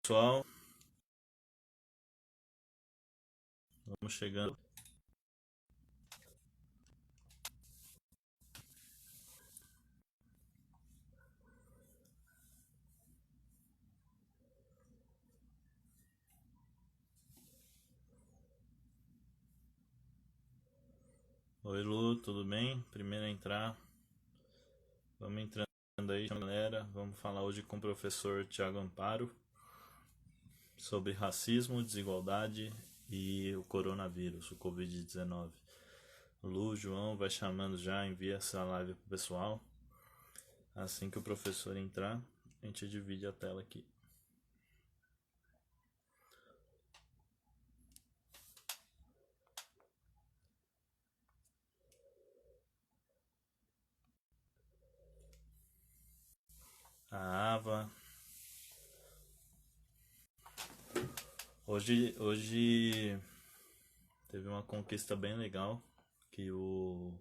Pessoal, vamos chegando. Oi Lu, tudo bem? Primeiro a entrar. Vamos entrando aí, galera. Vamos falar hoje com o professor Tiago Amparo sobre racismo, desigualdade e o coronavírus, o Covid-19. Lu, João, vai chamando já, envia essa live pro pessoal. Assim que o professor entrar, a gente divide a tela aqui. A Ava. Hoje teve uma conquista bem legal, que o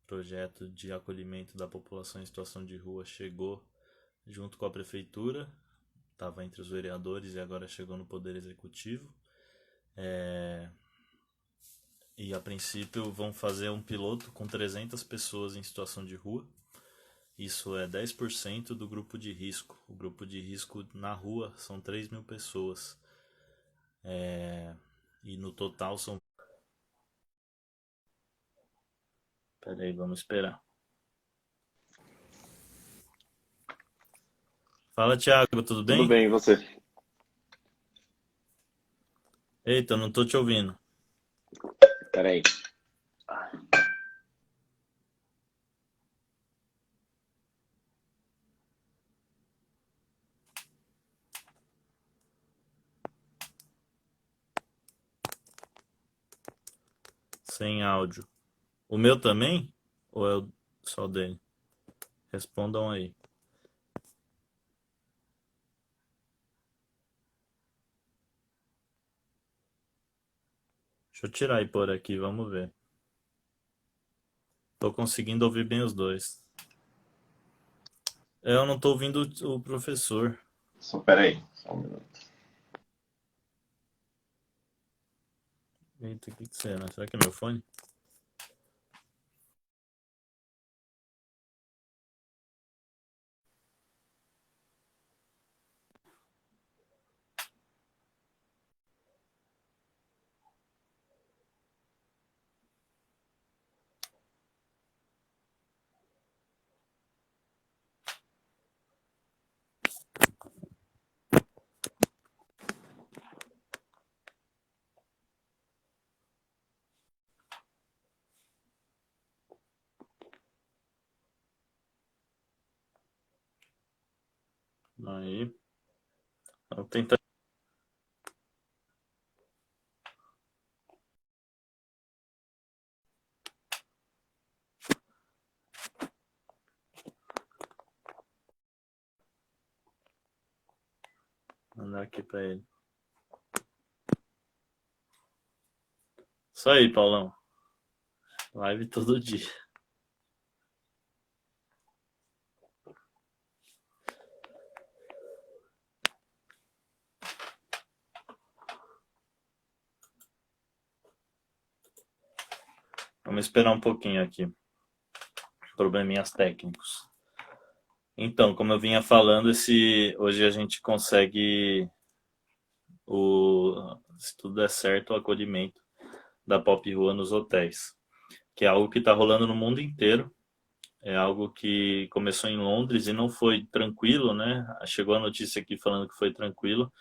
projeto de acolhimento da população em situação de rua chegou junto com a prefeitura, estava entre os vereadores e agora chegou no Poder Executivo. E a princípio vão fazer um piloto com 300 pessoas em situação de rua. Isso é 10% do grupo de risco. O grupo de risco na rua são 3.000 pessoas. E no total são... Peraí, vamos esperar. Fala, Thiago, tudo Tudo bem? bem, e você? Eita, não tô te ouvindo. Peraí. Sem áudio. O meu também? Ou é só o dele? Respondam aí. Deixa eu tirar e pôr aqui, vamos ver. Tô conseguindo ouvir bem os dois. Eu não tô ouvindo o professor. Só peraí, só um minuto. Eita, o que será? Será que é meu fone? Aí. Vou tentar. Mandar aqui pra ele. Isso aí, Paulão. Live todo dia. Vamos esperar um pouquinho aqui. Probleminhas técnicos. Então, como eu vinha falando, hoje a gente consegue, se tudo der certo, o acolhimento da Pop Rua nos hotéis, que é algo que está rolando no mundo inteiro. É algo que começou em Londres e não foi tranquilo, né? Chegou a notícia aqui falando que foi tranquilo,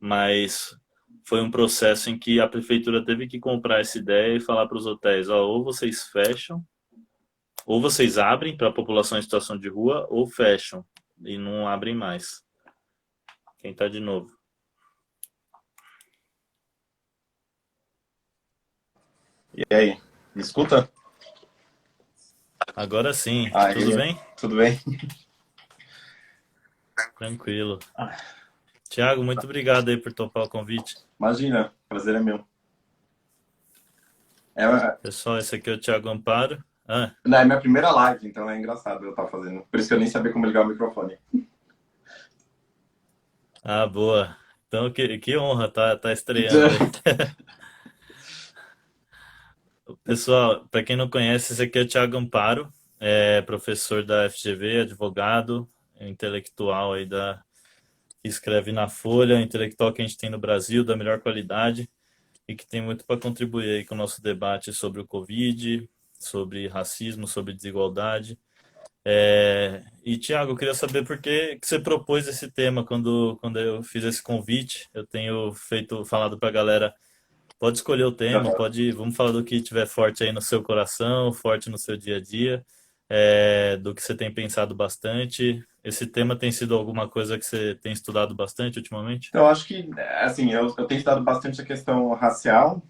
mas foi um processo em que a prefeitura teve que comprar essa ideia e falar para os hotéis, ó, ou vocês fecham, ou vocês abrem para a população em situação de rua, ou fecham e não abrem mais. Quem está de novo? E aí, me escuta? Agora sim, tudo Aí, bem? tudo bem? Tranquilo. Tiago, muito obrigado aí por topar o convite. Imagina, prazer é meu. É, Pessoal, esse aqui é o Tiago Amparo. não, é minha primeira live, então é engraçado eu estar fazendo. Por isso que eu nem sabia como ligar o microfone. Ah, boa. Então, que honra tá estreando aí. Pessoal, para quem não conhece, esse aqui é o Thiago Amparo, é professor da FGV, advogado, intelectual aí que escreve na Folha, intelectual que a gente tem no Brasil, da melhor qualidade e que tem muito para contribuir aí com o nosso debate sobre o Covid, sobre racismo, sobre desigualdade. E Tiago, eu queria saber por que você propôs esse tema quando eu fiz esse convite. Eu tenho falado para a galera, pode escolher o tema, vamos falar do que tiver forte aí no seu coração, forte no seu dia a dia, do que você tem pensado bastante. Esse tema tem sido alguma coisa que você tem estudado bastante ultimamente? Então, acho que, assim, eu tenho estudado bastante a questão racial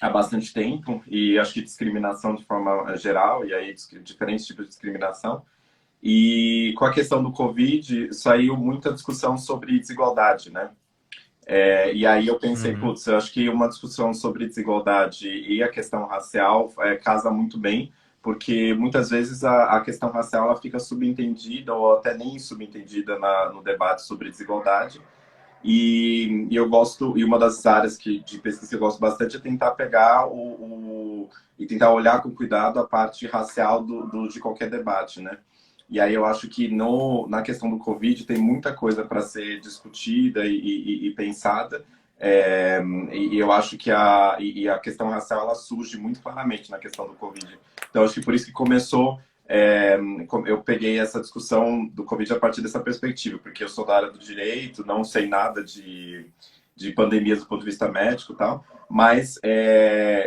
há bastante tempo, e acho que discriminação de forma geral, e aí diferentes tipos de discriminação. E com a questão do Covid, saiu muita discussão sobre desigualdade, né? E aí eu pensei, Uhum. putz, eu acho que uma discussão sobre desigualdade e a questão racial casa muito bem, porque muitas vezes a questão racial ela fica subentendida ou até nem subentendida no debate sobre desigualdade. E eu gosto, e uma das áreas de pesquisa que eu gosto bastante é tentar pegar e tentar olhar com cuidado a parte racial de qualquer debate, né? E aí eu acho que na questão do Covid tem muita coisa para ser discutida e pensada. É, e eu acho que a questão racial ela surge muito claramente na questão do Covid. Então acho que por isso que começou eu peguei essa discussão do Covid a partir dessa perspectiva, porque eu sou da área do direito, não sei nada de pandemias do ponto de vista médico e tal, mas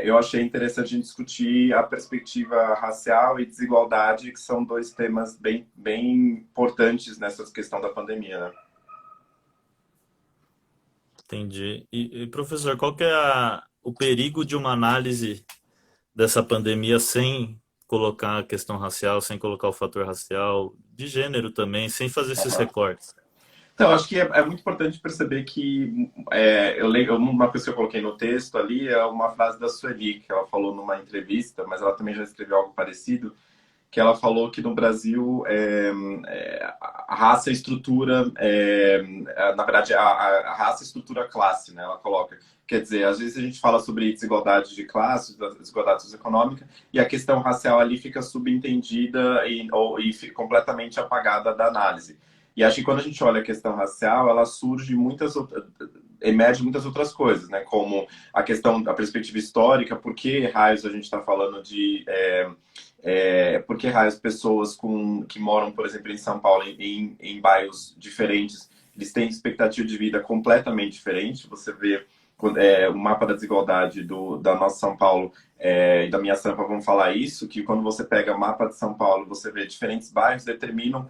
eu achei interessante a gente discutir a perspectiva racial e desigualdade, que são dois temas bem, bem importantes nessa questão da pandemia, né? Entendi. Professor, qual que é o perigo de uma análise dessa pandemia sem colocar a questão racial, sem colocar o fator racial, de gênero também, sem fazer esses recortes? Então, acho que é muito importante perceber que uma coisa que eu coloquei no texto ali é uma frase da Sueli, que ela falou numa entrevista, mas ela também já escreveu algo parecido, que ela falou que no Brasil a raça estrutura, na verdade, a raça estrutura a classe, né? Ela coloca. Quer dizer, às vezes a gente fala sobre desigualdade de classe, desigualdade socioeconômica, e a questão racial ali fica subentendida e fica completamente apagada da análise. E acho que quando a gente olha a questão racial, ela emerge muitas outras coisas, né? Como a questão da perspectiva histórica, por que raios a gente está falando por que raios pessoas que moram, por exemplo, em São Paulo, em bairros diferentes, eles têm expectativa de vida completamente diferente. Você vê o mapa da desigualdade da nossa São Paulo e da minha Sampa vão falar isso, que quando você pega o mapa de São Paulo, você vê diferentes bairros, determinam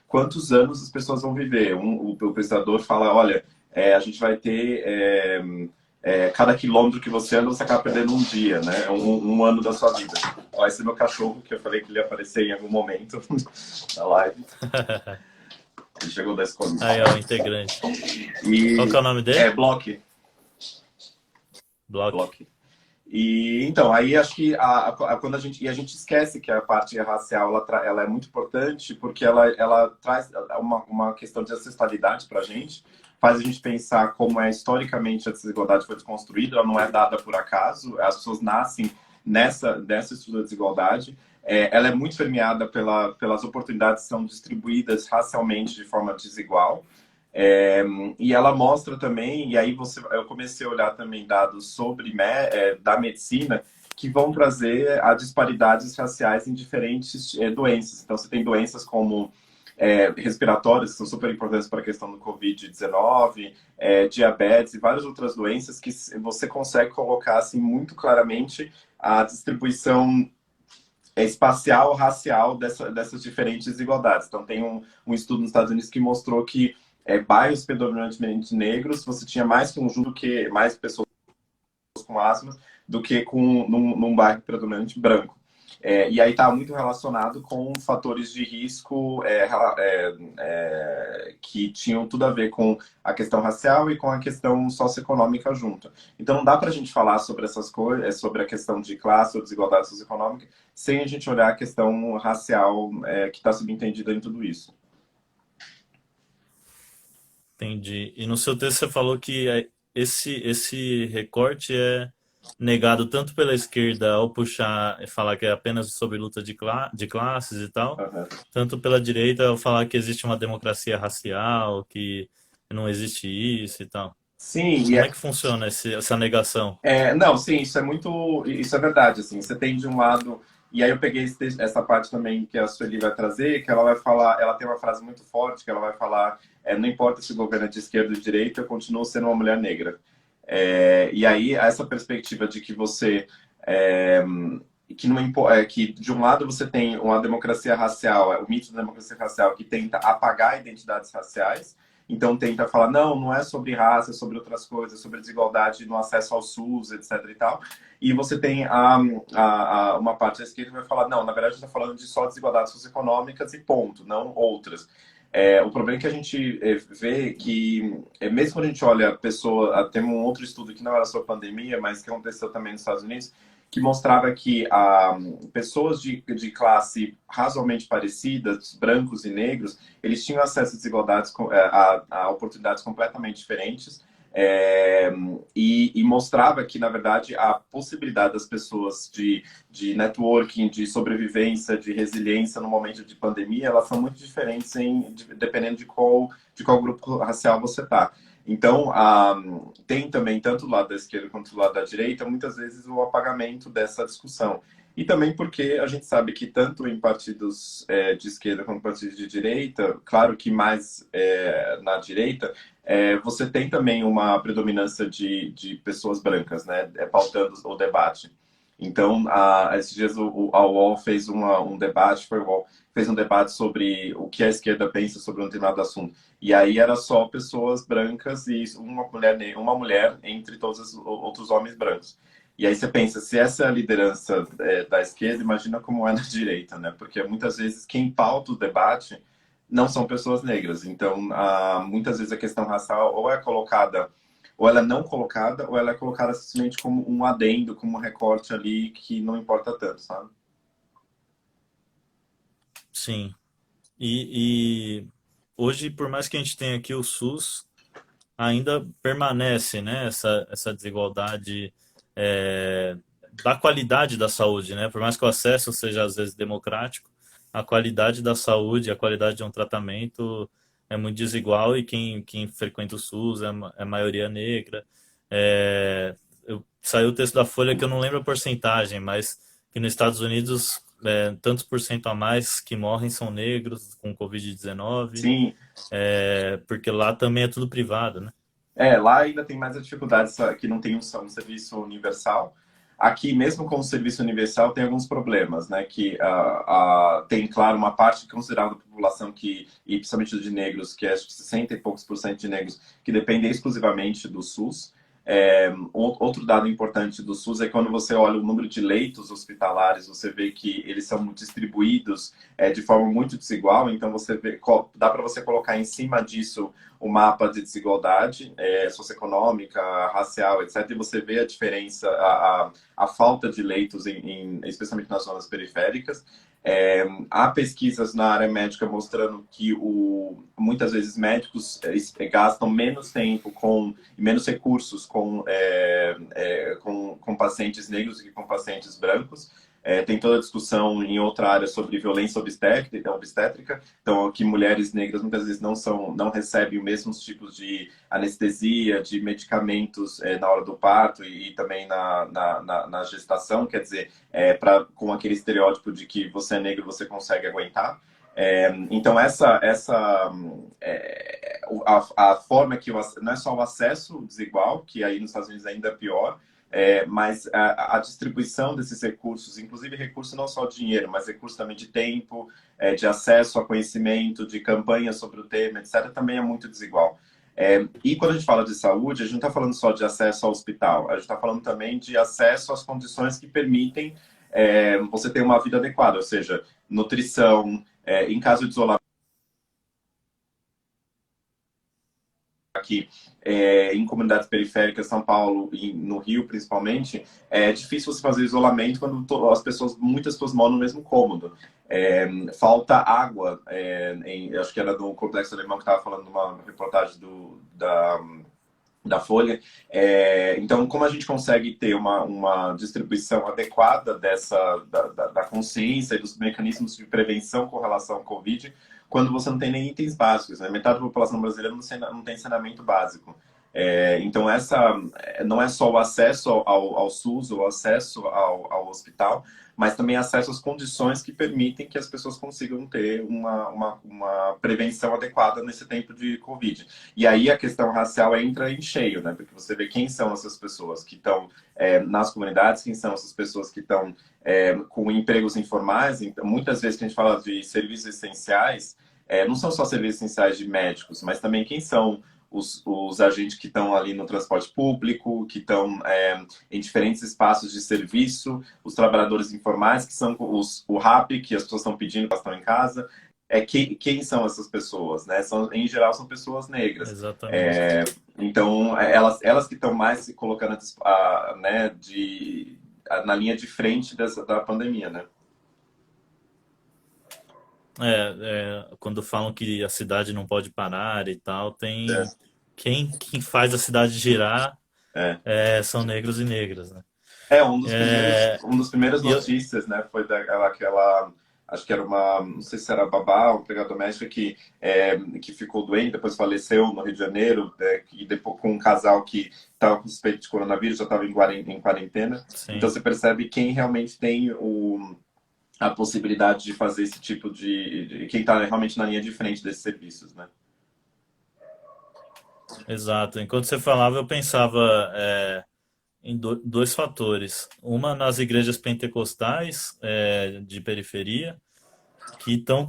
quantos anos as pessoas vão viver. O pesquisador fala, olha, a gente vai ter cada quilômetro que você anda, você acaba perdendo um dia, né? Um ano da sua vida. Ó, esse é meu cachorro, que eu falei que ele ia aparecer em algum momento na live. Ele chegou da escola. Aí, ó, o integrante. Qual que E é o nome dele? Block. Block. Block. E então, aí acho que quando a gente esquece que a parte racial ela é muito importante porque ela traz uma questão de ancestralidade para a gente, faz a gente pensar como historicamente a desigualdade foi desconstruída, ela não é dada por acaso, as pessoas nascem nessa estrutura de desigualdade, ela é muito permeada pelas oportunidades que são distribuídas racialmente de forma desigual. É, e ela mostra também, e aí eu comecei a olhar também dados da medicina que vão trazer a disparidades raciais em diferentes doenças. Então, você tem doenças como respiratórias, que são super importantes para a questão do Covid-19, diabetes e várias outras doenças que você consegue colocar assim, muito claramente a distribuição espacial, racial dessas diferentes desigualdades. Então, tem um estudo nos Estados Unidos que mostrou que bairros predominantemente negros, você tinha mais conjunto que mais pessoas com asma do que num bairro predominante branco. E aí está muito relacionado com fatores de risco que tinham tudo a ver com a questão racial e com a questão socioeconômica junto. Então não dá para a gente falar sobre essas coisas, sobre a questão de classe ou desigualdade socioeconômica, sem a gente olhar a questão racial que está subentendida em tudo isso. Entendi. E no seu texto você falou que esse recorte é negado tanto pela esquerda ao puxar e falar que é apenas sobre luta de classes e tal, Aham. tanto pela direita ao falar que existe uma democracia racial, que não existe isso e tal. Sim, Como é que funciona essa negação? não, sim, isso é verdade, assim, você tem de um lado, e aí eu peguei essa parte também que a Sueli vai trazer, que ela vai falar, ela tem uma frase muito forte, que ela vai falar, não importa se o governo é de esquerda ou de direita, eu continuo sendo uma mulher negra. E aí, essa perspectiva de que você, é, que, não, que de um lado você tem uma democracia racial, o mito da democracia racial, que tenta apagar identidades raciais, então tenta falar, não, não é sobre raça, é sobre outras coisas, sobre desigualdade no acesso ao SUS, etc e tal. E você tem uma parte da esquerda que vai falar, não, na verdade a gente está falando de só desigualdades socioeconômicas e ponto, não outras. O problema é que a gente vê que, mesmo quando a gente olha a pessoa, tem um outro estudo que não era sobre pandemia, mas que aconteceu também nos Estados Unidos, que mostrava que pessoas de classe razoavelmente parecidas, brancos e negros, eles tinham acesso a desigualdades, a oportunidades completamente diferentes, é, e mostrava que, na verdade, a possibilidade das pessoas de networking, de sobrevivência, de resiliência no momento de pandemia, elas são muito diferentes dependendo de qual grupo racial você está. Então, tem também, tanto do lado da esquerda quanto do lado da direita, muitas vezes o apagamento dessa discussão. E também porque a gente sabe que tanto em partidos de esquerda quanto partidos de direita, claro que mais na direita, você tem também uma predominância de pessoas brancas, né, pautando o debate. Então, esses dias a UOL fez um debate, foi o UOL, fez um debate sobre o que a esquerda pensa sobre um determinado assunto. E aí era só pessoas brancas e uma mulher entre todos os outros homens brancos. E aí você pensa, se essa é a liderança da esquerda, imagina como é na direita, né? Porque muitas vezes quem pauta o debate não são pessoas negras. Então, muitas vezes a questão racial ou é colocada, ou ela é não colocada, ou ela é colocada simplesmente como um adendo, como um recorte ali que não importa tanto, sabe? Sim. E hoje, por mais que a gente tenha aqui o SUS, ainda permanece, né, essa desigualdade é, da qualidade da saúde, né? Por mais que o acesso seja às vezes democrático, a qualidade da saúde, a qualidade de um tratamento é muito desigual e quem frequenta o SUS é maioria negra. Saiu o texto da Folha que eu não lembro a porcentagem, mas que nos Estados Unidos tantos por cento a mais que morrem são negros com Covid-19, Sim, porque lá também é tudo privado, né? lá ainda tem mais a dificuldade, que não tem um serviço universal. Aqui, mesmo com o serviço universal, tem alguns problemas, né? Que tem, claro, uma parte considerável da população e principalmente de negros, que é acho que 60 e poucos por cento de negros, que dependem exclusivamente do SUS. Outro dado importante do SUS é quando você olha o número de leitos hospitalares, você vê que eles são distribuídos de forma muito desigual, então dá para você colocar em cima disso o mapa de desigualdade socioeconômica, racial, etc. E você vê a diferença, a falta de leitos, especialmente nas zonas periféricas. Há pesquisas na área médica mostrando que muitas vezes médicos gastam menos tempo e menos recursos com pacientes negros do que com pacientes brancos. Tem toda a discussão em outra área sobre violência obstétrica, então que mulheres negras muitas vezes não recebem os mesmos tipos de anestesia, de medicamentos na hora do parto e também na gestação, quer dizer, com aquele estereótipo de que você é negro, você consegue aguentar. Então, a forma que não é só o acesso desigual, que aí nos Estados Unidos ainda é pior, mas a distribuição desses recursos, inclusive recursos não só de dinheiro, mas recursos também de tempo, de acesso a conhecimento, de campanhas sobre o tema, etc., também é muito desigual. E quando a gente fala de saúde, a gente não está falando só de acesso ao hospital, a gente está falando também de acesso às condições que permitem você ter uma vida adequada, ou seja, nutrição, em caso de isolamento, que em comunidades periféricas, São Paulo e no Rio principalmente, é difícil você fazer isolamento quando muitas pessoas moram no mesmo cômodo. Falta água, acho que era do Complexo Alemão que estava falando numa reportagem da Folha. Então, como a gente consegue ter uma distribuição adequada da consciência e dos mecanismos de prevenção com relação ao Covid, quando você não tem nem itens básicos, né? Metade da população brasileira não tem saneamento básico. Então, não é só o acesso ao SUS, o acesso ao hospital, mas também acesso às condições que permitem que as pessoas consigam ter uma prevenção adequada nesse tempo de Covid. E aí a questão racial entra em cheio, né? Porque você vê quem são essas pessoas que estão nas comunidades, quem são essas pessoas que estão com empregos informais. Então, muitas vezes que a gente fala de serviços essenciais, não são só serviços essenciais de médicos, mas também quem são os agentes que estão ali no transporte público, que estão em diferentes espaços de serviço, os trabalhadores informais, que são o RAP, que as pessoas estão pedindo, que elas estão em casa. Quem são essas pessoas, né? Em geral, são pessoas negras. Exatamente. Então, elas que estão mais se colocando né, na linha de frente da pandemia, né? Quando falam que a cidade não pode parar e tal, tem quem faz a cidade girar são negros e negras, né? Um dos primeiros notícias, né, foi daquela, acho que era não sei se era babá ou empregada doméstica que ficou doente, depois faleceu no Rio de Janeiro, e depois com um casal que estava com suspeito de coronavírus, já estava em quarentena. Sim. Então você percebe quem realmente tem a possibilidade de fazer esse tipo quem está realmente na linha de frente desses serviços, né? Exato. Enquanto você falava, eu pensava em dois fatores. Uma nas igrejas pentecostais de periferia, que estão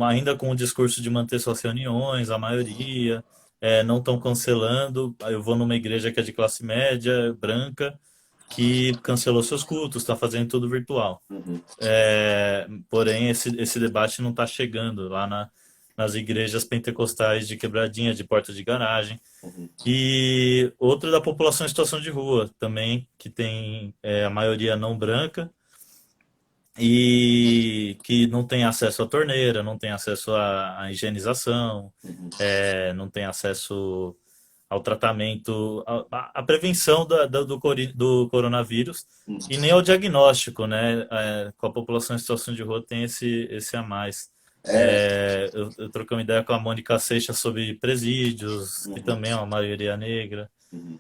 ainda com o discurso de manter suas reuniões, a maioria, não estão cancelando. Eu vou numa igreja que é de classe média, branca, que cancelou seus cultos, está fazendo tudo virtual. Uhum. Porém, esse debate não está chegando lá nas igrejas pentecostais de Quebradinha, de porta de garagem. Uhum. E outro da população em situação de rua também, que tem a maioria não branca e que não tem acesso à torneira, não tem acesso à higienização, Uhum. não tem acesso ao tratamento, à prevenção do coronavírus e nem ao diagnóstico, né? Com a população em situação de rua tem esse a mais. Eu troquei uma ideia com a Mônica Seixas sobre presídios, que também é uma maioria negra. Uhum.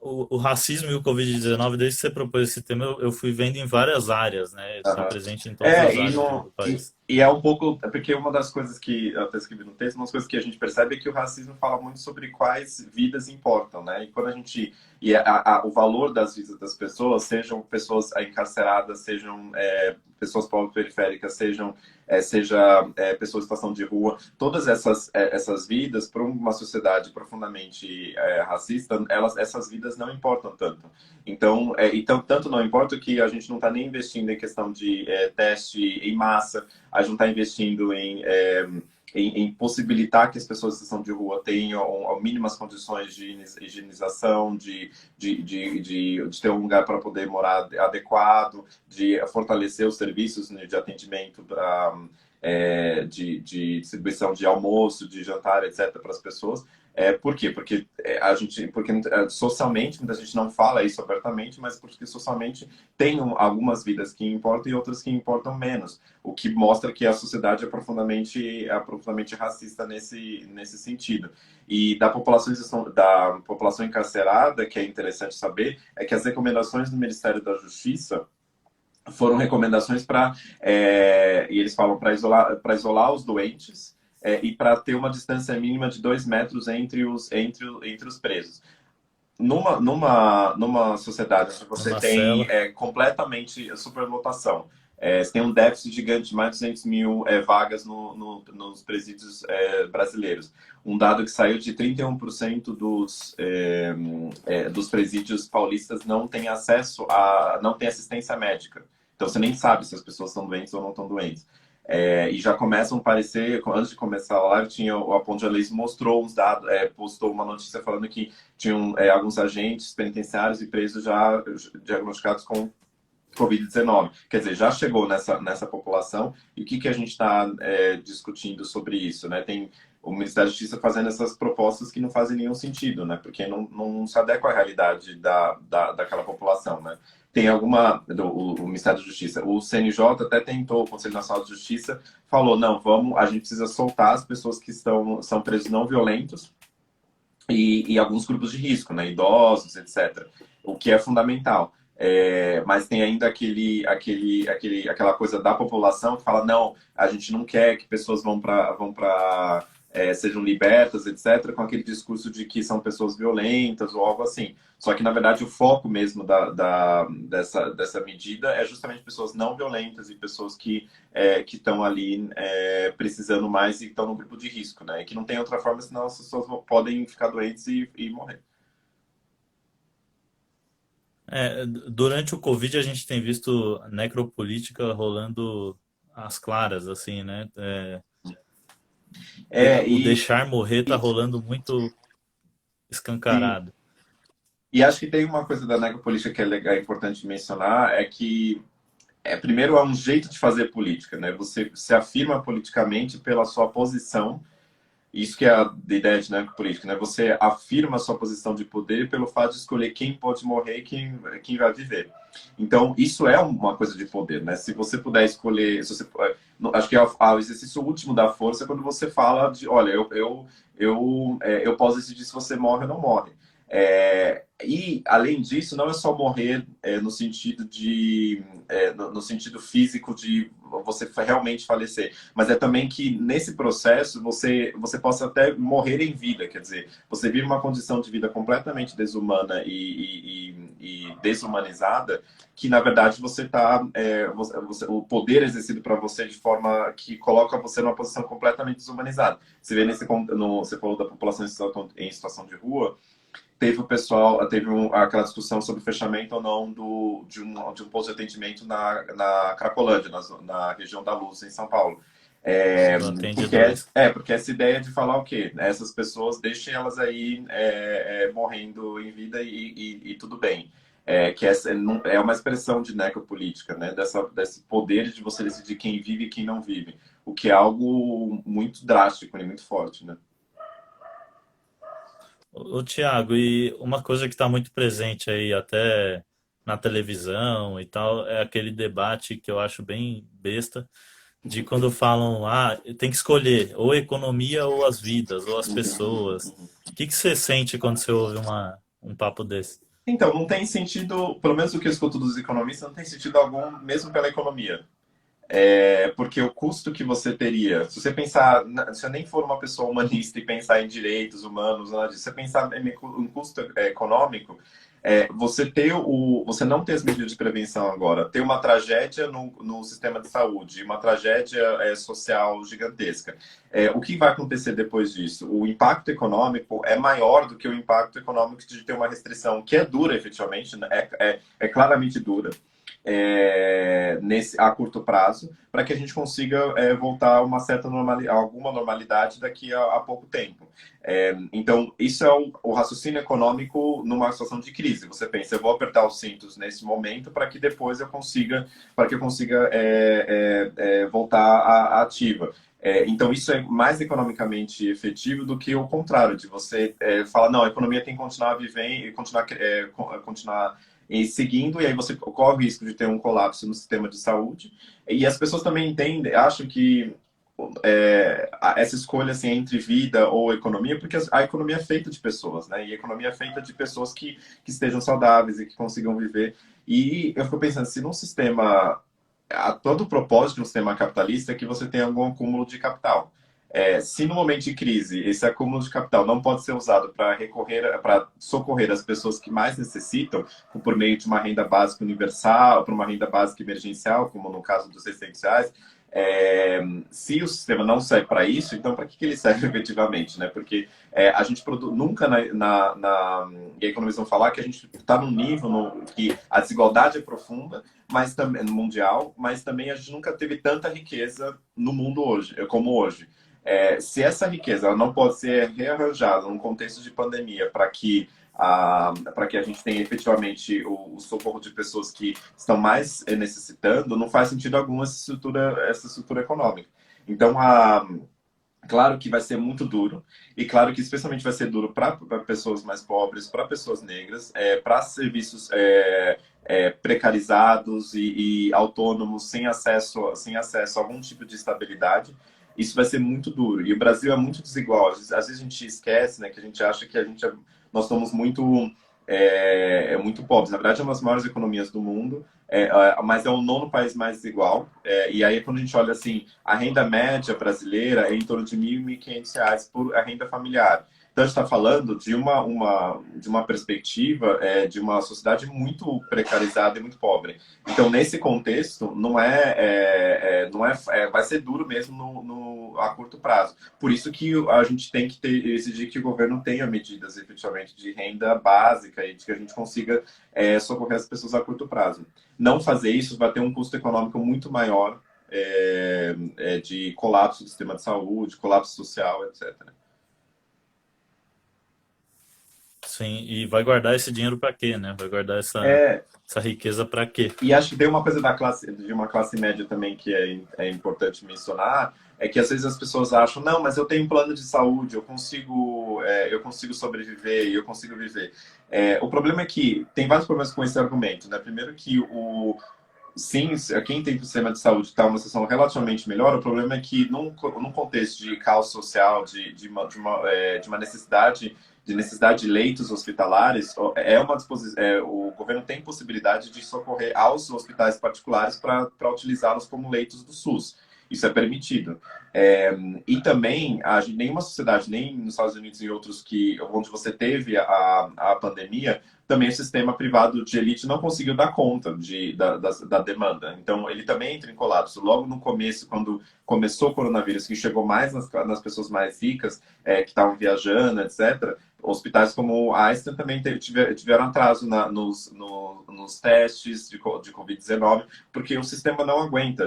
O racismo e o Covid-19, desde que você propôs esse tema, eu fui vendo em várias áreas, né? Está presente em todas as áreas do país. E é um pouco, porque uma das coisas que eu até escrevi no texto, uma das coisas que a gente percebe é que o racismo fala muito sobre quais vidas importam, né? E quando a gente o valor das vidas das pessoas, sejam pessoas encarceradas, sejam pessoas periféricas, seja pessoas em situação de rua, todas essas vidas, para uma sociedade profundamente racista, essas vidas não importam tanto. Então, tanto não importa que a gente não está nem investindo em questão de teste em massa, a gente não está investindo em possibilitar que as pessoas em situação de rua tenham mínimas condições de higienização, de ter um lugar para poder morar adequado, de fortalecer os serviços, né, de atendimento, de distribuição de almoço, de jantar, etc., para as pessoas. Por quê? Porque socialmente, muita gente não fala isso abertamente, mas porque socialmente tem algumas vidas que importam e outras que importam menos, o que mostra que a sociedade é profundamente racista nesse sentido. E da população encarcerada, que é interessante saber, é que as recomendações do Ministério da Justiça foram recomendações e eles falam para isolar os doentes, e para ter uma distância mínima de 2 metros entre os presos. Numa sociedade onde você tem completamente superlotação, você tem um déficit gigante de mais de 200 mil vagas nos presídios brasileiros. Um dado que saiu de 31% dos presídios paulistas não tem assistência médica. Então você nem sabe se as pessoas estão doentes ou não estão doentes. E já começam a aparecer, antes de começar a live, tinha o Aponte Leis mostrou uns dados, postou uma notícia falando que tinham alguns agentes penitenciários e presos já diagnosticados com Covid-19. Quer dizer, já chegou nessa população. E o que a gente está discutindo sobre isso, né? Tem o Ministério da Justiça fazendo essas propostas que não fazem nenhum sentido, né? Porque não se adequa à realidade daquela população, né? Tem alguma... o Ministério da Justiça, o CNJ até tentou, o Conselho Nacional de Justiça falou, não, a gente precisa soltar as pessoas que são presos não violentos e alguns grupos de risco, né? Idosos, etc. O que é fundamental. Mas tem ainda aquela coisa da população que fala, não, a gente não quer que pessoas sejam libertas, etc., com aquele discurso de que são pessoas violentas ou algo assim. Só que, na verdade, o foco mesmo dessa medida é justamente pessoas não violentas e pessoas que estão ali precisando mais e estão no grupo de risco, né? E que não tem outra forma, senão as pessoas podem ficar doentes e morrer. Durante o Covid a gente tem visto necropolítica rolando às claras, assim, né? É, O e, deixar morrer tá e, rolando muito sim. escancarado. E acho que tem uma coisa da necropolítica que é legal, é importante mencionar, é que primeiro é um jeito de fazer política, né? Você se afirma politicamente pela sua posição. Isso que é a ideia de necropolítica, né? Você afirma a sua posição de poder pelo fato de escolher quem pode morrer e quem vai viver. Então, isso é uma coisa de poder, né? Se você puder escolher... acho que o exercício último da força é quando você fala de, olha, eu posso decidir se você morre ou não morre. E, além disso, não é só morrer no sentido no sentido físico de você realmente falecer, mas é também que nesse processo você possa até morrer em vida, quer dizer, você vive uma condição de vida completamente desumana e desumanizada, que na verdade você está o poder exercido para você de forma que coloca você numa posição completamente desumanizada. Você vê você falou da população em situação de rua. Teve aquela discussão sobre o fechamento ou não de um posto de atendimento na Cracolândia, na região da Luz, em São Paulo. Do Atende Porque, 2. porque essa ideia de falar o quê? Essas pessoas, deixem elas aí morrendo em vida e tudo bem. Que essa é uma expressão de necropolítica, né? Desse poder de você decidir quem vive e quem não vive. O que é algo muito drástico e muito forte, né? Ô, Thiago, e uma coisa que está muito presente aí até na televisão e tal, é aquele debate que eu acho bem besta, de quando falam, tem que escolher ou a economia ou as vidas, ou as pessoas. O que você sente quando você ouve um papo desse? Então, não tem sentido, pelo menos o que eu escuto dos economistas, não tem sentido algum, mesmo pela economia. Porque o custo que você teria, se você pensar, se você nem for uma pessoa humanista e pensar em direitos humanos, nada disso, se você pensar em um custo econômico, você não ter as medidas de prevenção agora, ter uma tragédia no sistema de saúde, uma tragédia social gigantesca. O que vai acontecer depois disso? O impacto econômico é maior do que o impacto econômico de ter uma restrição que é dura, efetivamente, né? É claramente dura a curto prazo, para que a gente consiga voltar a uma certa alguma normalidade daqui a pouco tempo. Então, isso é o raciocínio econômico numa situação de crise. Você pensa, eu vou apertar os cintos nesse momento para que depois eu consiga, voltar à ativa. Então, isso é mais economicamente efetivo do que o contrário, de você falar, não, a economia tem que continuar vivendo e continuar seguindo, e aí você corre o risco de ter um colapso no sistema de saúde. E as pessoas também acham que essa escolha assim, entre vida ou economia, porque a economia é feita de pessoas, né? E a economia é feita de pessoas que estejam saudáveis e que consigam viver. E eu fico pensando, se num sistema... todo o propósito de um sistema capitalista é que você tenha algum acúmulo de capital. Se no momento de crise esse acúmulo de capital não pode ser usado para socorrer as pessoas que mais necessitam, por meio de uma renda básica universal, para uma renda básica emergencial, como no caso dos residenciais, Se o sistema não serve para isso, então para que ele serve efetivamente, né? Porque a gente nunca e economistas vão falar que a gente está num nível que a desigualdade é profunda, mas também no mundial, mas também a gente nunca teve tanta riqueza no mundo hoje, como hoje. Se essa riqueza ela não pode ser rearranjada num contexto de pandemia para que a gente tenha efetivamente o socorro de pessoas que estão mais necessitando, não faz sentido algum essa estrutura econômica. Então, claro que vai ser muito duro, e claro que especialmente vai ser duro para pessoas mais pobres, para pessoas negras, para serviços precarizados e autônomos, sem acesso a algum tipo de estabilidade. Isso vai ser muito duro. E o Brasil é muito desigual. Às vezes a gente esquece, né, que a gente acha que nós somos muito pobres. Na verdade, é uma das maiores economias do mundo, mas é o nono país mais desigual. E aí, quando a gente olha assim, a renda média brasileira é em torno de R$ 1.500 por a renda familiar. Então, a gente está falando de uma perspectiva de uma sociedade muito precarizada e muito pobre. Então, nesse contexto, vai ser duro mesmo a curto prazo. Por isso que a gente tem que exigir que o governo tenha medidas, efetivamente, de renda básica e de que a gente consiga socorrer as pessoas a curto prazo. Não fazer isso vai ter um custo econômico muito maior de colapso do sistema de saúde, colapso social, etc. Sim, e vai guardar esse dinheiro para quê, né? Vai guardar É, essa riqueza para quê? E acho que tem uma coisa de uma classe média também que é importante mencionar, é que às vezes as pessoas acham, não, mas eu tenho um plano de saúde, eu consigo sobreviver, eu consigo viver. O problema é que tem vários problemas com esse argumento, né? Primeiro que sim, quem tem sistema de saúde está numa situação relativamente melhor, o problema é que num contexto de caos social, de uma necessidade de leitos hospitalares, o governo tem possibilidade de socorrer aos hospitais particulares para utilizá-los como leitos do SUS. Isso é permitido. E também, nenhuma sociedade, nem nos Estados Unidos e outros onde você teve a pandemia, também o sistema privado de elite não conseguiu dar conta da demanda. Então, ele também entra em colapso. Logo no começo, quando começou o coronavírus, que chegou mais nas pessoas mais ricas, que estavam viajando, etc., hospitais como o Einstein também tiveram atraso nos testes de Covid-19, porque o sistema não aguenta.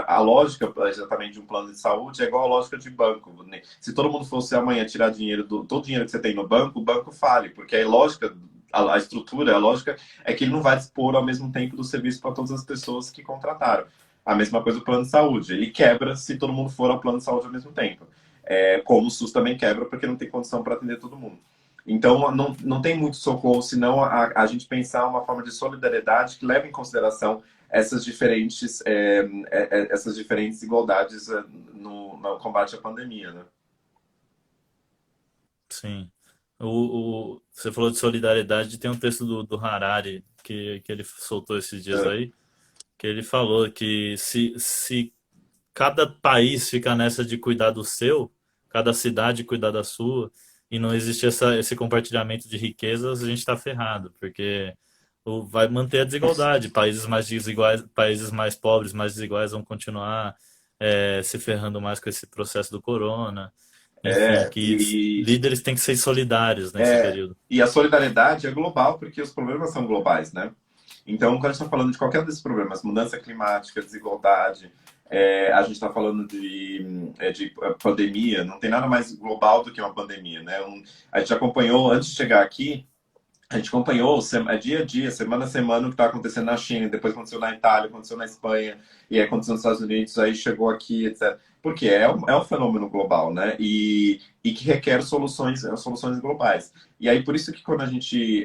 A lógica exatamente de um plano de saúde é igual a lógica de banco. Se todo mundo fosse amanhã tirar todo o dinheiro que você tem no banco, o banco fale, porque a lógica, a estrutura, a lógica é que ele não vai dispor ao mesmo tempo do serviço para todas as pessoas que contrataram. A mesma coisa do plano de saúde. Ele quebra se todo mundo for ao plano de saúde ao mesmo tempo. Como o SUS também quebra, porque não tem condição para atender todo mundo. Então, não tem muito socorro, senão a gente pensar uma forma de solidariedade que leve em consideração essas diferentes igualdades no combate à pandemia, né? Sim. Você falou de solidariedade, tem um texto do Harari que ele soltou esses dias É, aí, que ele falou que se cada país ficar nessa de cuidar do seu, cada cidade cuidar da sua, e não existe esse compartilhamento de riquezas, a gente está ferrado, porque vai manter a desigualdade. Países mais desiguais, países mais pobres, mais desiguais vão continuar se ferrando mais com esse processo do corona. Enfim, é, que e, líderes têm que ser solidários nesse período. e a solidariedade é global porque os problemas são globais, né? Então, quando a gente está falando de qualquer desses problemas, mudança climática, desigualdade, a gente está falando de pandemia, não tem nada mais global do que uma pandemia, né? A gente acompanhou, antes de chegar aqui, a gente acompanhou dia a dia, semana a semana, o que está acontecendo na China, depois aconteceu na Itália, aconteceu na Espanha, e aí aconteceu nos Estados Unidos, aí chegou aqui, etc. Porque é um fenômeno global, né? E que requer soluções globais. E aí, por isso que quando a gente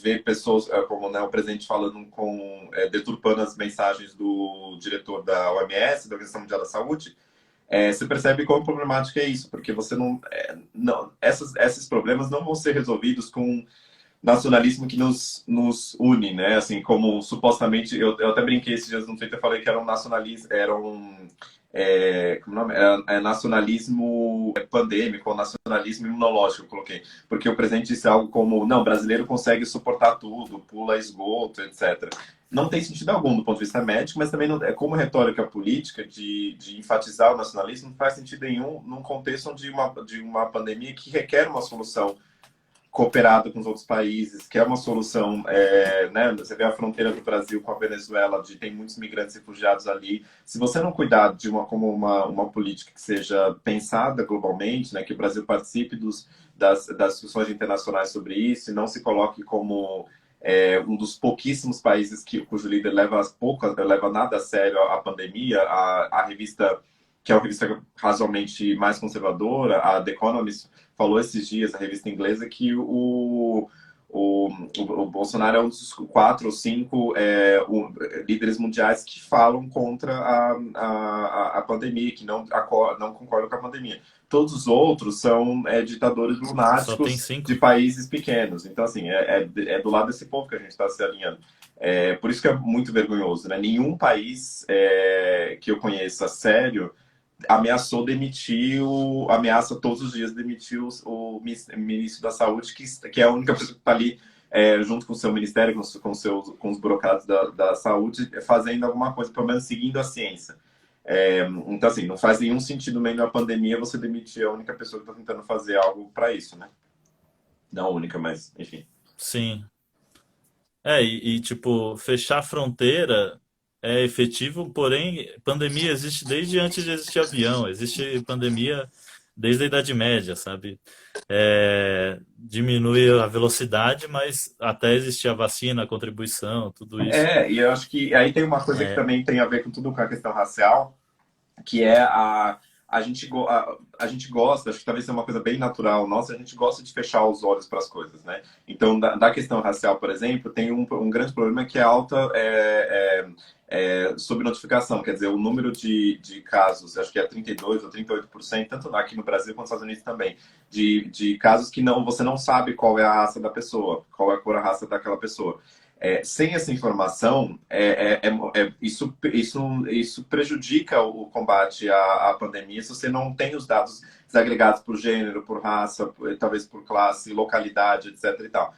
vê pessoas, como né, o presidente falando deturpando as mensagens do diretor da OMS, da Organização Mundial da Saúde, você percebe quão problemático é isso, porque você esses problemas não vão ser resolvidos com nacionalismo que nos une, né? Assim, como supostamente, eu até brinquei esses dias no Twitter, falei que era um nacionalismo, como é o nome? Nacionalismo pandêmico ou nacionalismo imunológico, eu coloquei. Porque o presidente disse algo como, não, brasileiro consegue suportar tudo, pula esgoto, etc. Não tem sentido algum do ponto de vista médico, mas também não, é como retórica política de enfatizar o nacionalismo, não faz sentido nenhum num contexto de uma pandemia que requer uma solução cooperado com os outros países, que é uma solução, né? Você vê a fronteira do Brasil com a Venezuela, de tem muitos migrantes refugiados ali. Se você não cuidar de uma política que seja pensada globalmente, né? Que o Brasil participe das discussões internacionais sobre isso e não se coloque como um dos pouquíssimos países cujo líder leva nada a sério a pandemia, a revista que é uma revista razoavelmente mais conservadora, a The Economist falou esses dias, a revista inglesa, que o Bolsonaro é um dos 4 ou 5 líderes mundiais que falam contra a pandemia, que não concordam com a pandemia. Todos os outros são ditadores Só tem lunáticos de 5? países pequenos. Então, assim, é do lado desse povo que a gente está se alinhando. Por isso que é muito vergonhoso, né? Nenhum país que eu conheça sério ameaça todos os dias demitir o ministro da Saúde, que é a única pessoa que está ali junto com o seu ministério, com os burocratas da saúde, fazendo alguma coisa, pelo menos seguindo a ciência. Então, assim, não faz nenhum sentido no meio da pandemia você demitir a única pessoa que está tentando fazer algo para isso, né? Não a única, mas, enfim. Sim. Tipo, fechar a fronteira é efetivo, porém, pandemia existe desde antes de existir avião, existe pandemia desde a Idade Média, sabe? Diminui a velocidade, mas até existir a vacina, a contribuição, tudo isso. E eu acho que aí tem uma coisa que também tem a ver com tudo com a questão racial, que é a gente gosta, acho que talvez seja uma coisa bem natural nossa, a gente gosta de fechar os olhos para as coisas, né? Então, da questão racial, por exemplo, tem um grande problema que é a alta subnotificação, quer dizer, o número de casos, acho que é 32 ou 38%, tanto aqui no Brasil quanto nos Estados Unidos também, de casos que você não sabe qual é a raça da pessoa, qual é a cor, a raça daquela pessoa. Sem essa informação, isso prejudica o combate à pandemia se você não tem os dados desagregados por gênero, por raça, talvez por classe, localidade, etc. E tal.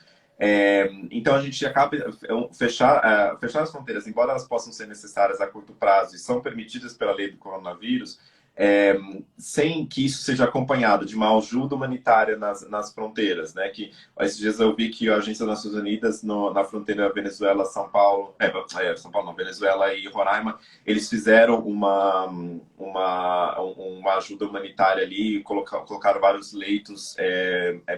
Então a gente acaba fechar as fronteiras, embora elas possam ser necessárias a curto prazo e são permitidas pela lei do coronavírus, é, sem que isso seja acompanhado de uma ajuda humanitária nas fronteiras, né? Que esses dias eu vi que a Agência das Nações Unidas na fronteira Venezuela-São Paulo, São Paulo não, Venezuela e Roraima, eles fizeram uma ajuda humanitária ali, colocaram vários leitos,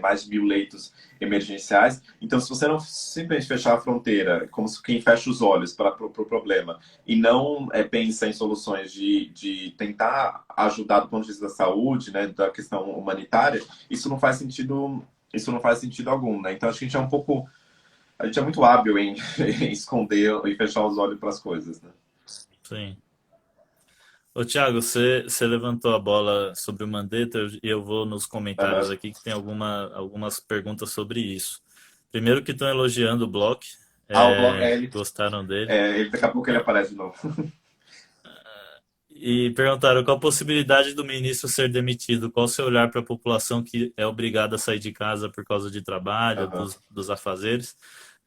mais de 1.000 leitos emergenciais. Então, se você não simplesmente fechar a fronteira, como se quem fecha os olhos para o problema e não pensa em soluções de tentar ajudar do ponto de vista da saúde, né, da questão humanitária, isso não faz sentido algum, né? Então acho que a gente é muito hábil em, em esconder e fechar os olhos para as coisas, né? Sim. Ô, Thiago, você levantou a bola sobre o Mandetta e eu vou nos comentários Uhum. aqui que tem algumas perguntas sobre isso. Primeiro que estão elogiando o Block, O blog, gostaram dele. daqui a pouco ele aparece de novo. E perguntaram qual a possibilidade do ministro ser demitido, qual o seu olhar para a população que é obrigada a sair de casa por causa de trabalho, Uhum. dos afazeres,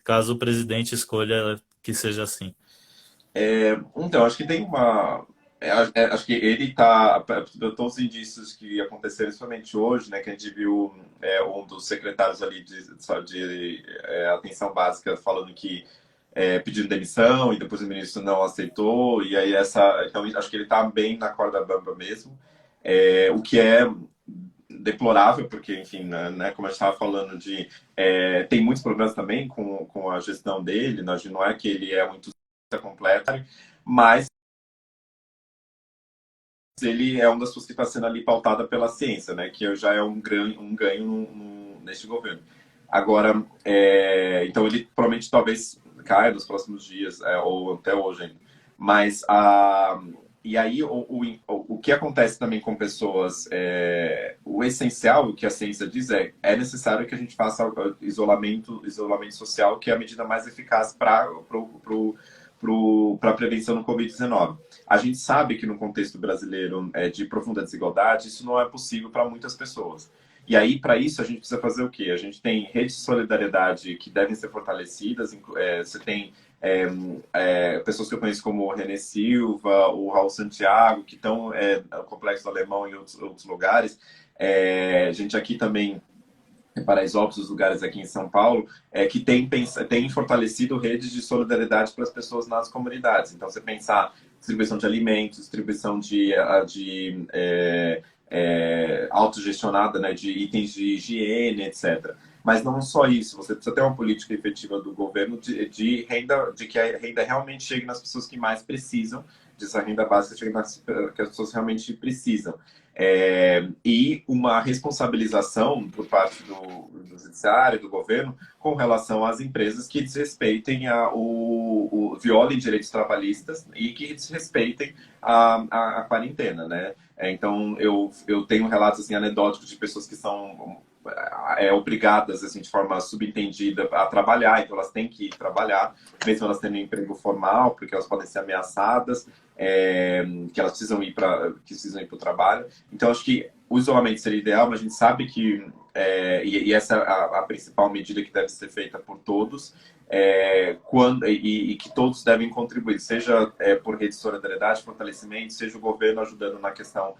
caso o presidente escolha que seja assim. Então, acho que tem uma. Acho que ele está. Todos os indícios que aconteceram, principalmente hoje, né, que a gente viu um dos secretários ali de atenção básica falando que pedindo demissão e depois o ministro não aceitou, e aí então acho que ele está bem na corda bamba mesmo, o que é deplorável, porque, enfim, né, como a gente estava falando tem muitos problemas também com a gestão dele, não é que ele é muito completo, mas ele é uma das pessoas que está sendo ali pautada pela ciência, né? Que já é um ganho neste governo. Agora, então ele provavelmente talvez caia nos próximos dias, ou até hoje ainda. Mas, e aí o que acontece também com pessoas, o essencial, o que a ciência diz é necessário que a gente faça isolamento social, que é a medida mais eficaz para para a prevenção do Covid-19. A gente sabe que no contexto brasileiro de profunda desigualdade, isso não é possível para muitas pessoas. E aí, para isso, a gente precisa fazer o quê? A gente tem redes de solidariedade que devem ser fortalecidas. Você tem pessoas que eu conheço como o René Silva, o Raul Santiago, que estão no Complexo do Alemão e outros lugares. Gente aqui também Paraisópolis, os lugares aqui em São Paulo, que tem fortalecido redes de solidariedade para as pessoas nas comunidades. Então, você pensar distribuição de alimentos, distribuição autogestionada, né, de itens de higiene, etc. Mas não só isso, você precisa ter uma política efetiva do governo de renda, de que a renda realmente chegue nas pessoas que mais precisam, dessa renda básica chegue nas que as pessoas realmente precisam. E uma responsabilização por parte do judiciário, do governo, com relação às empresas que desrespeitem violem direitos trabalhistas e que desrespeitem a quarentena, né? Então, eu tenho relatos assim, anedóticos de pessoas que são obrigadas, assim, de forma subentendida a trabalhar, então elas têm que ir trabalhar, mesmo elas tendo um emprego formal, porque elas podem ser ameaçadas, que elas precisam ir para o trabalho. Então, acho que o isolamento seria ideal, mas a gente sabe que, e essa é a principal medida que deve ser feita por todos, e que todos devem contribuir, seja por rede de solidariedade, fortalecimento, seja o governo ajudando na questão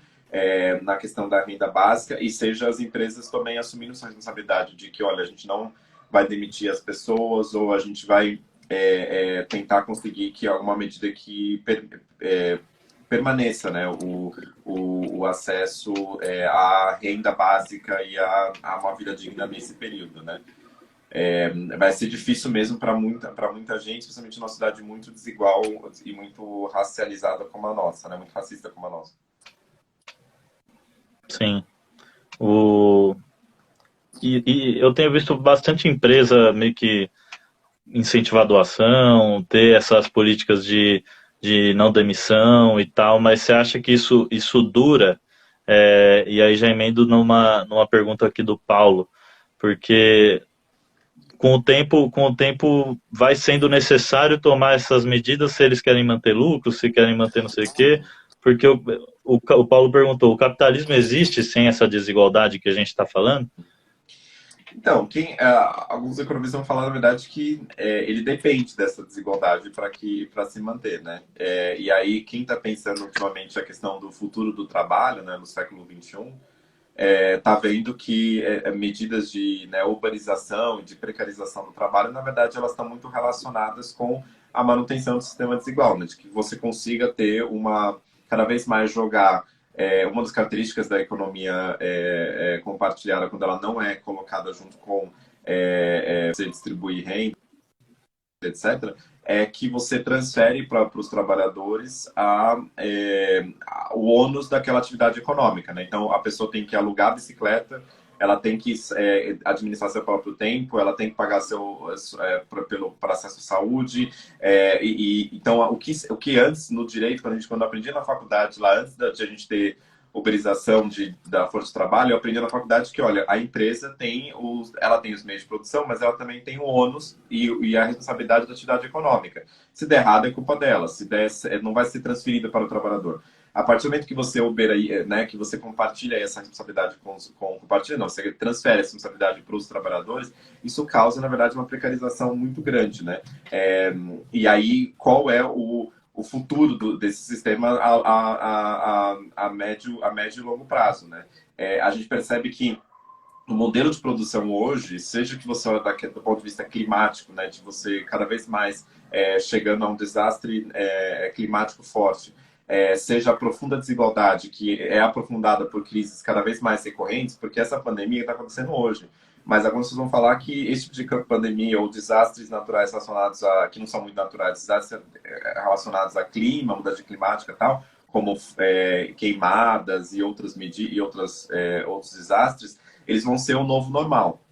da renda básica, e seja as empresas também assumindo sua responsabilidade de que, olha, a gente não vai demitir as pessoas, ou a gente vai tentar conseguir que alguma medida que permaneça, né, o acesso à renda básica e a uma vida digna nesse período, né? Vai ser difícil mesmo para muita gente, especialmente numa cidade muito desigual e muito racializada como a nossa, né? Muito racista como a nossa. Sim. E eu tenho visto bastante empresa meio que incentivar a doação, ter essas políticas de não demissão e tal, mas você acha que isso dura? E aí já emendo numa pergunta aqui do Paulo, porque com o tempo vai sendo necessário tomar essas medidas se eles querem manter lucro, se querem manter não sei o quê, porque o Paulo perguntou, o capitalismo existe sem essa desigualdade que a gente está falando? Então, alguns economistas vão falar, na verdade, que ele depende dessa desigualdade para se manter, né? E aí, quem está pensando ultimamente a questão do futuro do trabalho, né, no século XXI, está vendo que medidas de, né, urbanização, de precarização do trabalho, na verdade, elas estão muito relacionadas com a manutenção do sistema desigual, né? De que você consiga ter cada vez mais jogar uma das características da economia compartilhada, quando ela não é colocada junto com você distribuir renda, etc., é que você transfere para os trabalhadores o ônus daquela atividade econômica, né? Então, a pessoa tem que alugar a bicicleta, ela tem que administrar seu próprio tempo, ela tem que pagar para acesso à saúde. Então, o que antes, no direito, quando eu aprendi na faculdade, lá antes de a gente ter uberização da força de trabalho, eu aprendi na faculdade que, olha, a empresa ela tem os meios de produção, mas ela também tem o ônus e a responsabilidade da atividade econômica. Se der errado, é culpa dela. Se der, não vai ser transferida para o trabalhador. A partir do momento que você né, que você compartilha essa responsabilidade compartilha, não, você transfere essa responsabilidade para os trabalhadores, isso causa, na verdade, uma precarização muito grande, né? E aí, qual é o futuro desse sistema a médio e longo prazo, né? A gente percebe que o modelo de produção hoje, seja que você olha do ponto de vista climático, né, de você cada vez mais chegando a um desastre climático forte, seja a profunda desigualdade que é aprofundada por crises cada vez mais recorrentes, porque essa pandemia está acontecendo hoje. Mas alguns vocês vão falar que esse tipo de pandemia ou desastres naturais relacionados que não são muito naturais, desastres relacionados a clima, mudança climática e tal, como queimadas e outros desastres, eles vão ser o novo normal,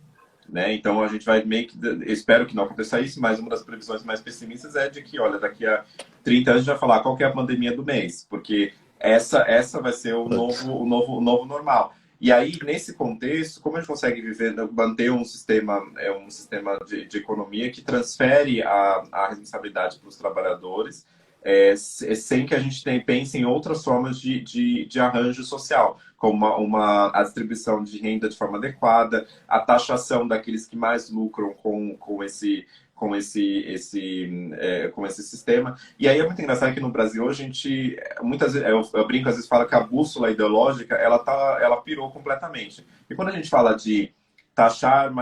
né? Então a gente vai eu espero que não aconteça isso, mas uma das previsões mais pessimistas é de que, olha, daqui a 30 anos a gente vai falar qual que é a pandemia do mês, porque essa vai ser o novo normal. E aí, nesse contexto, como a gente consegue viver, manter um sistema de economia que transfere a responsabilidade para os trabalhadores, sem que a gente pense em outras formas de arranjo social, como a distribuição de renda de forma adequada, a taxação daqueles que mais lucram com esse sistema. E aí é muito engraçado que no Brasil a gente, muitas vezes, eu brinco, às vezes fala que a bússola ideológica, ela pirou completamente. E quando a gente fala de taxar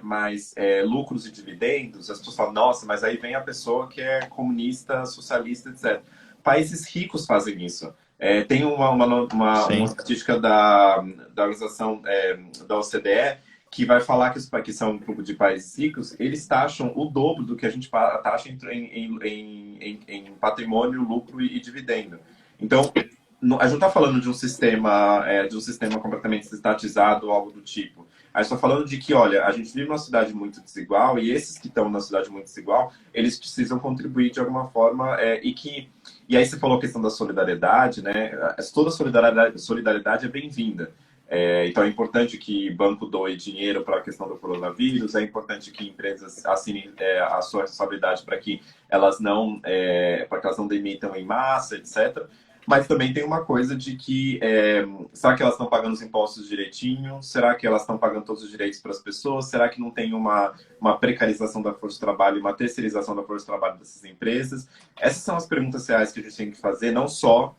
mais lucros e dividendos, as pessoas falam, nossa, mas aí vem a pessoa que é comunista, socialista, etc. Países ricos fazem isso. Tem uma Sim, estatística da organização da OCDE que vai falar que são um grupo de países ricos, eles taxam o dobro do que a gente taxa em patrimônio, lucro e dividendo. Então, a gente não está falando de um sistema completamente estatizado ou algo do tipo. A gente está falando de que, olha, a gente vive numa cidade muito desigual e esses que estão na cidade muito desigual, eles precisam contribuir de alguma forma e aí você falou a questão da solidariedade, né? Toda solidariedade é bem-vinda. Então é importante que banco doe dinheiro para a questão do coronavírus, é importante que empresas assinem a sua responsabilidade para que elas não demitam em massa, etc. Mas também tem uma coisa de que será que elas estão pagando os impostos direitinho? Será que elas estão pagando todos os direitos para as pessoas? Será que não tem uma precarização da força de trabalho, uma terceirização da força de trabalho dessas empresas? Essas são as perguntas reais que a gente tem que fazer, não só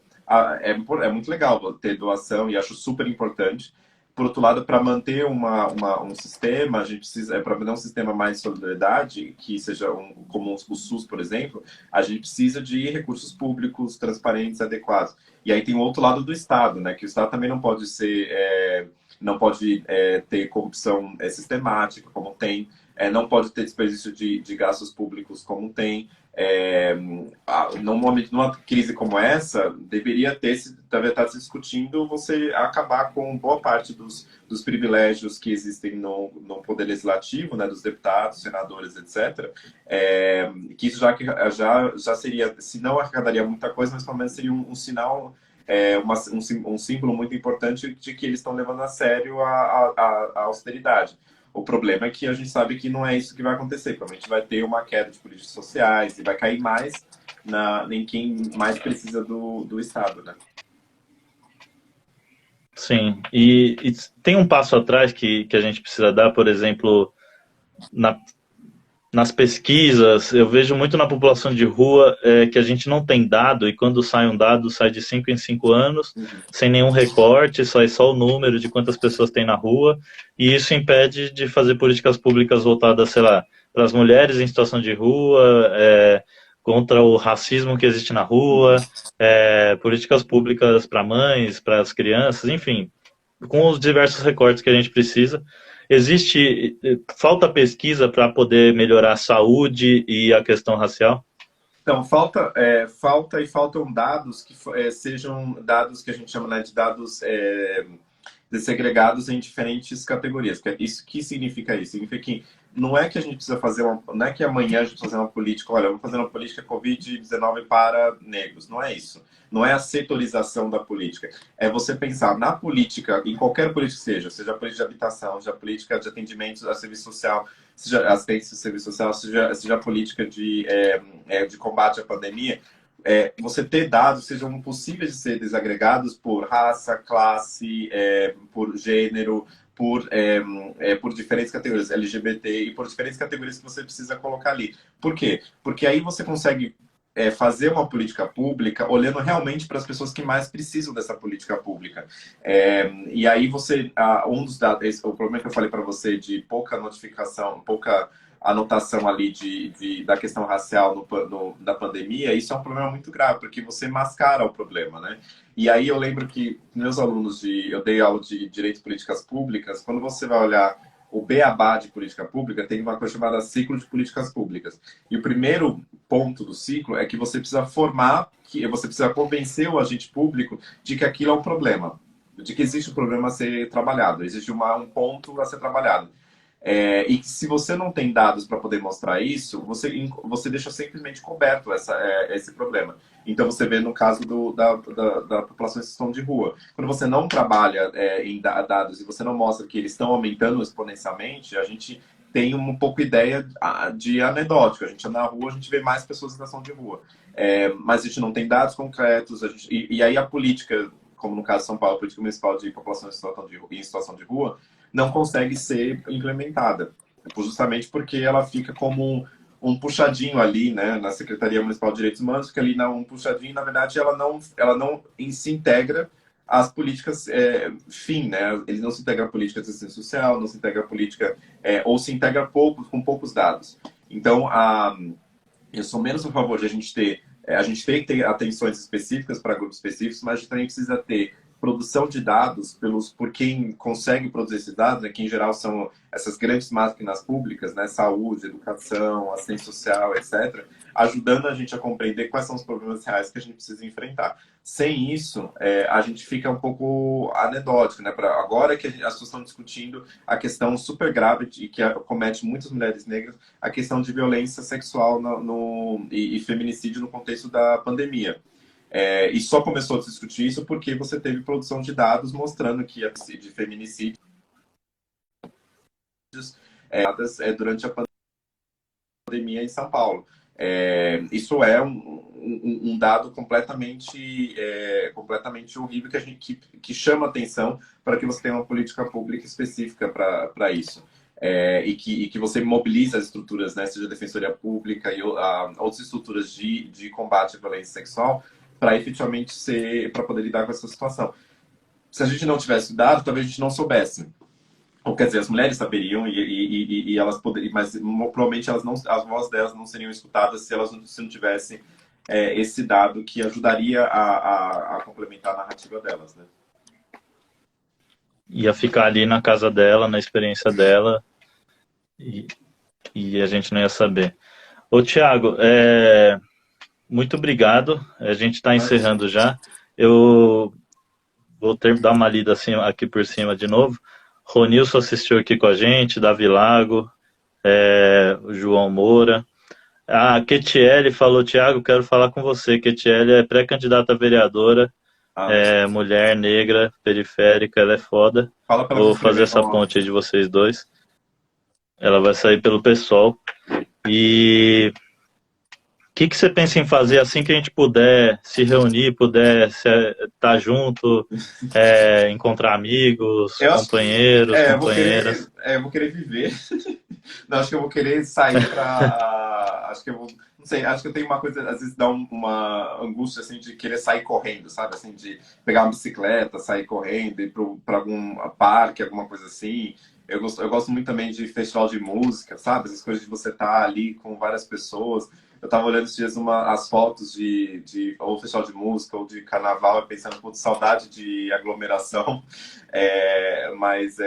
é muito legal ter doação e acho super importante. Por outro lado, para manter um sistema, a gente precisa, para manter um sistema mais de solidariedade, que seja como o SUS, por exemplo, a gente precisa de recursos públicos transparentes, adequados. E aí tem o outro lado do Estado, né? Que o Estado também não pode ter corrupção sistemática, como tem, não pode ter desperdício de gastos públicos, como tem. Numa crise como essa, deveria estar se discutindo você acabar com boa parte dos privilégios que existem no Poder Legislativo, né, dos deputados, senadores, etc. Que isso já seria, se não arrecadaria muita coisa, mas pelo menos seria um sinal, um símbolo muito importante de que eles estão levando a sério a austeridade. O problema é que a gente sabe que não é isso que vai acontecer. Provavelmente vai ter uma queda de políticas sociais e vai cair mais em quem mais precisa do Estado, né? sim. E tem um passo atrás que a gente precisa dar, por exemplo, na nas pesquisas, eu vejo muito na população de rua que a gente não tem dado, e quando sai um dado, sai de 5 em 5 anos, Uhum. sem nenhum recorte, sai só o número de quantas pessoas tem na rua, e isso impede de fazer políticas públicas voltadas, sei lá, para as mulheres em situação de rua, contra o racismo que existe na rua, políticas públicas para mães, para as crianças, enfim, com os diversos recortes que a gente precisa. Falta pesquisa para poder melhorar a saúde e a questão racial? Então, faltam dados que sejam dados que a gente chama, né, de dados segregados em diferentes categorias. Isso que significa isso? Significa que não é que a gente precisa não é que amanhã a gente precisa fazer uma política, olha, vamos fazer uma política Covid-19 para negros. Não é isso. Não é a setorização da política. É você pensar na política, em qualquer política que seja a política de habitação, seja a política de atendimento a serviço social, seja assistência de serviço social, seja a política de combate à pandemia, você ter dados sejam possíveis de ser desagregados por raça, classe, por gênero, por diferentes categorias, LGBT, e por diferentes categorias que você precisa colocar ali. Por quê? Porque aí você consegue fazer uma política pública olhando realmente para as pessoas que mais precisam dessa política pública. E aí um dos dados, o problema que eu falei para você de pouca notificação, pouca anotação ali da questão racial da pandemia, isso é um problema muito grave, porque você mascara o problema, né? E aí eu lembro que meus alunos eu dei aula de Direito e Políticas Públicas, quando você vai olhar o beabá de política pública, tem uma coisa chamada ciclo de políticas públicas. E o primeiro ponto do ciclo é que você precisa você precisa convencer o agente público de que aquilo é um problema, de que existe um problema a ser trabalhado, existe um ponto a ser trabalhado. E que se você não tem dados para poder mostrar isso, você deixa simplesmente coberto esse problema. Então você vê no caso da população em situação de rua. Quando você não trabalha em dados e você não mostra que eles estão aumentando exponencialmente, a gente tem um pouco ideia de anedótico. A gente anda na rua, a gente vê mais pessoas em situação de rua. Mas a gente não tem dados concretos. E aí a política, como no caso de São Paulo, a política municipal de população em situação de rua, não consegue ser implementada. Justamente porque ela fica como um puxadinho ali, né, na Secretaria Municipal de Direitos Humanos, fica ali um puxadinho, na verdade, ela não se integra às políticas fim, né? Ele não se integra a política de assistência social, não se integra a política, ou se integra com poucos dados. Então, eu sou menos a favor de a gente tem que ter atenções específicas para grupos específicos, mas a gente também precisa ter produção de dados por quem consegue produzir esses dados, né, que em geral são essas grandes máquinas públicas, né, saúde, educação, assistência social, etc., ajudando a gente a compreender quais são os problemas reais que a gente precisa enfrentar. Sem isso, a gente fica um pouco anedótico, né? Agora que as pessoas estão discutindo a questão super grave e que comete muitas mulheres negras, a questão de violência sexual e feminicídio no contexto da pandemia. E só começou a se discutir isso porque você teve produção de dados mostrando que de feminicídios durante a pandemia em São Paulo. Isso é um dado completamente horrível que chama atenção para que você tenha uma política pública específica para isso. E que você mobiliza as estruturas, né, seja a Defensoria Pública e outras estruturas de combate à violência sexual, para efetivamente para poder lidar com essa situação. Se a gente não tivesse dado, talvez a gente não soubesse. Ou quer dizer, as mulheres saberiam e elas poderiam, mas provavelmente as vozes delas não seriam escutadas se não tivessem esse dado que ajudaria a complementar a narrativa delas, né? Ia ficar ali na casa dela, na experiência dela, e a gente não ia saber. Ô, Thiago, muito obrigado. A gente está encerrando já. Eu vou dar uma lida assim, aqui por cima de novo. Ronilson assistiu aqui com a gente, Davi Lago, o João Moura. A Ketiele falou, Thiago, quero falar com você. Ketiele é pré-candidata a vereadora, mulher negra, periférica, ela é foda. Vou fazer essa ponte aí de vocês dois. Ela vai sair pelo PSOL. E o que você pensa em fazer assim que a gente puder se reunir, puder estar junto, encontrar amigos, companheiros, companheiras? Eu vou querer viver. Não, acho que eu vou querer sair para... acho que eu vou... Não sei, acho que eu tenho uma coisa, às vezes dá uma angústia, assim, de querer sair correndo, sabe? Assim, de pegar uma bicicleta, sair correndo, ir para algum parque, alguma coisa assim. Eu gosto muito também de festival de música, sabe? Essas coisas de você estar ali com várias pessoas. Eu tava olhando esses dias as fotos ou festival de música ou de carnaval, pensando, putz, saudade de aglomeração. Mas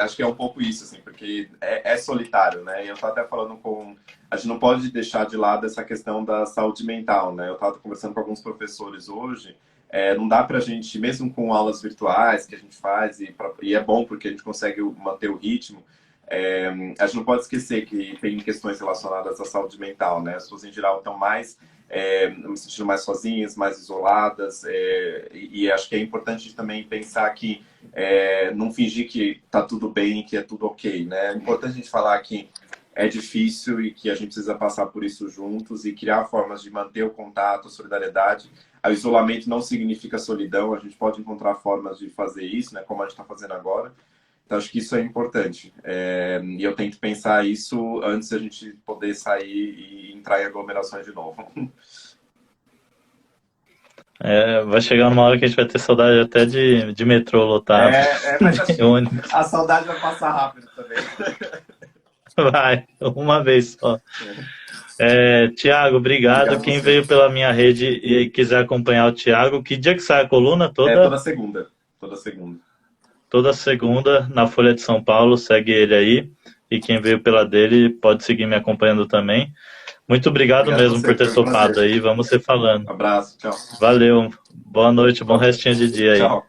acho que é um pouco isso, assim, porque é solitário, né? E eu tava até falando a gente não pode deixar de lado essa questão da saúde mental, né? Eu tava conversando com alguns professores hoje. Não dá pra gente, mesmo com aulas virtuais que a gente faz, e é bom porque a gente consegue manter o ritmo, a gente não pode esquecer que tem questões relacionadas à saúde mental, né? As pessoas em geral estão me sentindo mais sozinhas, mais isoladas, e acho que é importante também pensar que não fingir que tá tudo bem, que é tudo ok, né? É importante a gente falar que é difícil e que a gente precisa passar por isso juntos e criar formas de manter o contato, a solidariedade. O isolamento não significa solidão, a gente pode encontrar formas de fazer isso, né, como a gente está fazendo agora. Então, acho que isso é importante. E eu tento pensar isso antes da gente poder sair e entrar em aglomerações de novo. Vai chegar uma hora que a gente vai ter saudade até de metrô lotado. Mas acho que a saudade vai passar rápido também. Vai, uma vez só. Tiago, obrigado. Obrigado Quem veio pela minha rede e quiser acompanhar o Tiago, que dia que sai a coluna? Toda segunda. Toda segunda. Toda segunda na Folha de São Paulo, segue ele aí. E quem veio pela dele pode seguir me acompanhando também. Muito obrigado mesmo por ter topado aí. Vamos se falando. Um abraço, tchau. Valeu. Boa noite, bom restinho de dia aí. Tchau.